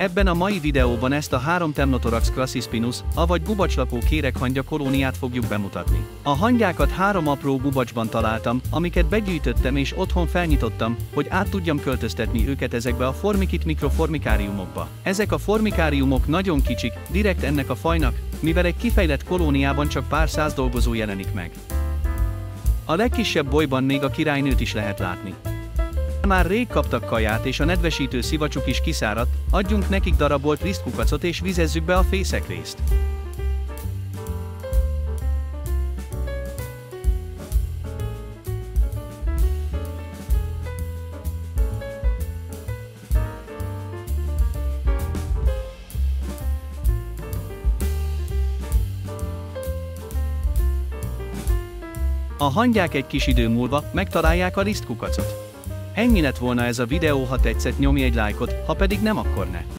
Ebben a mai videóban ezt a 3 Temnothorax crassispinus, avagy gubacslakó kérekhangya kolóniát fogjuk bemutatni. A hangyákat 3 apró gubacsban találtam, amiket begyűjtöttem és otthon felnyitottam, hogy át tudjam költöztetni őket ezekbe a formicid mikroformikáriumokba. Ezek a formikáriumok nagyon kicsik, direkt ennek a fajnak, mivel egy kifejlett kolóniában csak pár száz dolgozó jelenik meg. A legkisebb bolyban még a királynőt is lehet látni. Már rég kaptak kaját és a nedvesítő szivacsuk is kiszáradt, adjunk nekik darabolt lisztkukacot és vizezzük be a fészekrészt. A hangyák egy kis idő múlva megtalálják a lisztkukacot. Ennyi lett volna ez a videó, ha tetszett nyomj egy lájkot, ha pedig nem akkor ne.